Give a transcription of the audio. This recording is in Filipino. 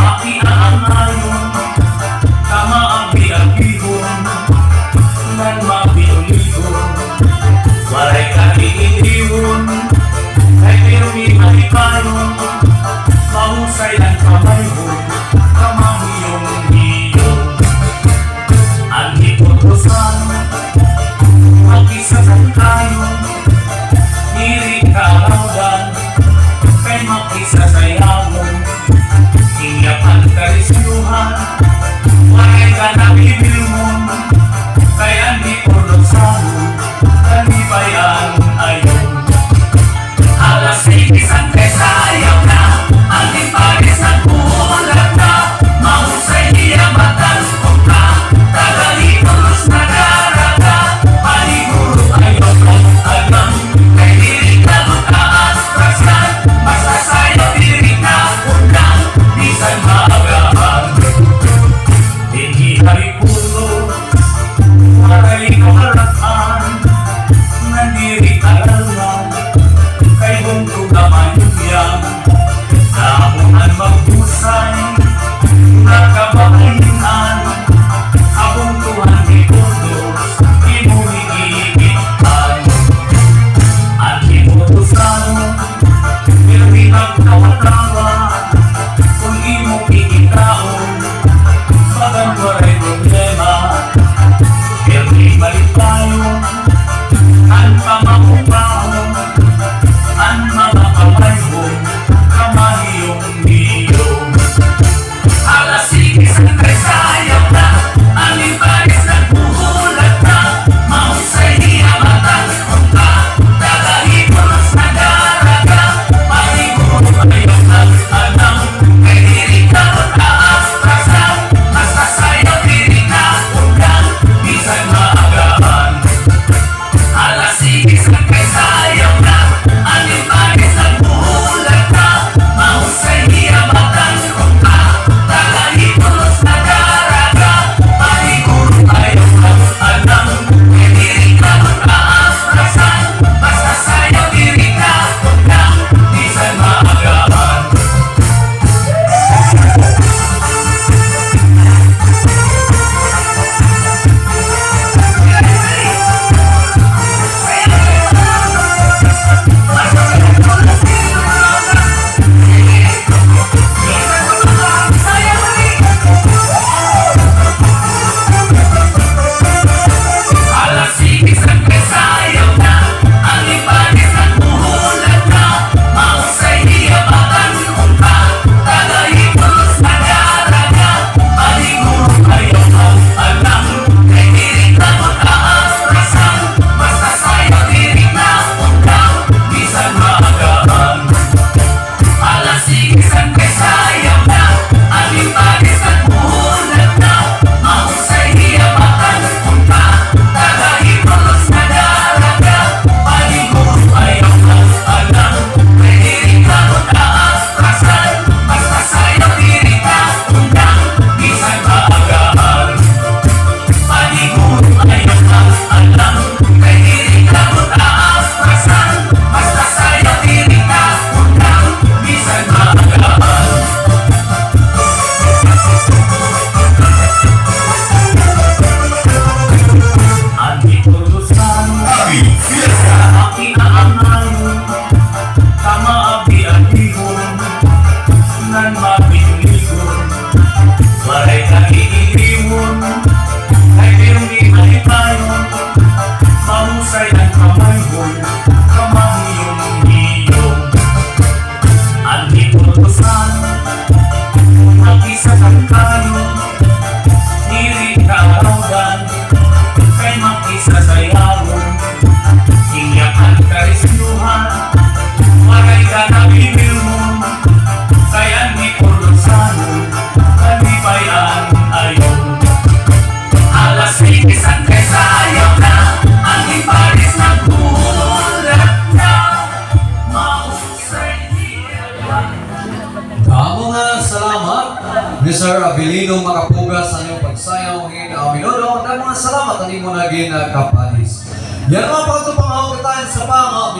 Aki ang ayon, tama ang biagihon, nan mabiuligon, walay kaliitiwon, kay pirmi malikayon, mahusay ang kamayhon, kamahiyong iyong. Ang hiputusan, mag-isa sa kayon, diri kalawdan, kay mag-isa sa yawon, hingap ang karisyuhan, walay ka na bibilmon, kay ang hiputusan, kanibayan ayon. Alas 6 ang kasayaw na, ang limparis ang bulat na, mahusay niya matalong ka, tagalitos na daraga, paliguro ayaw kang alam, kay diri ka magkaastrasan, basta sa'yo diri ka undang, bisan maagaan. Hindi haripulo, maray kaharapaan, nandiri kalalan, kay buntong kamayuyan, namunan maghusay, nakabahayinan, abong tuhan ni Kundos, imuhigigitan. Ang himutusan, pirmi nagtawa-tawa, kung imo ikitaon, bagan waray problema, pirmi malitayon, ang pamamupahon, ang mga kamayhon, kamahiyong iyong. Alas 6 ang kasayaw na, ang limparis nagbuhulat na, mahusay niya matalong ka, tagahipulos na daraga, paliguro ayaw ng alam, kay diri ka magkaastrasan, basta sa'yo diri ka undang, bisan maagaan. Alas 6 ang kasayaw na, ang limparis nagbuhulat na, mahusay niya matalong ka, tagahipulos na daraga, paliguro ayaw ng alam, kay diri ka magkaastrasan, basta sa'yo diri ka undang, bisan maagaan. Alas 6 ang kasayaw na, ang limparis nagbuhulat na, mahusay niya matalong ka, tagahipulos na daraga, paliguro ayaw ng alam, kay diri ka magkaastrasan, basta sa'yo diri ka undang, bisan maagaan. Alas 6 ang kasayaw na, ang limparis nagbuhulat na, mahusay niya matalong ka, tagahipulos na daraga, paliguro ayaw ng alam, kay diri ka magkaastrasan, basta sa'yo diri ka undang, bisan maagaan. Paliguro ayaw ng alam, kay diri ka magkaastrasan, basta sa'yo diri ka undang, bisan maagaan. Ang hiputusan, aki ang ayon, tama ang biagihon, nan mabiuligon, walay kaliitiwon, kay pirmi malikayon, mahusay ang kamayhon, kamahiyong iyong. Ang hiputusan, mag-isa sa kayon, diri kalawdan, kay mag-isa sa yawon, hingap ang karisyuhan, walay ka na bibilmon, kay ang hiputusan, kanibayan ayon. Alas 6 ang kasayaw na, ang limparis nagbuhulat na, mahusay niya. Kamo nga salamat ni Sir Abilino makapugas sa inyong pagsayaw ng minuto. Mga salamat ang imo naging kapalis. Yan mga pagtupang kita sa pang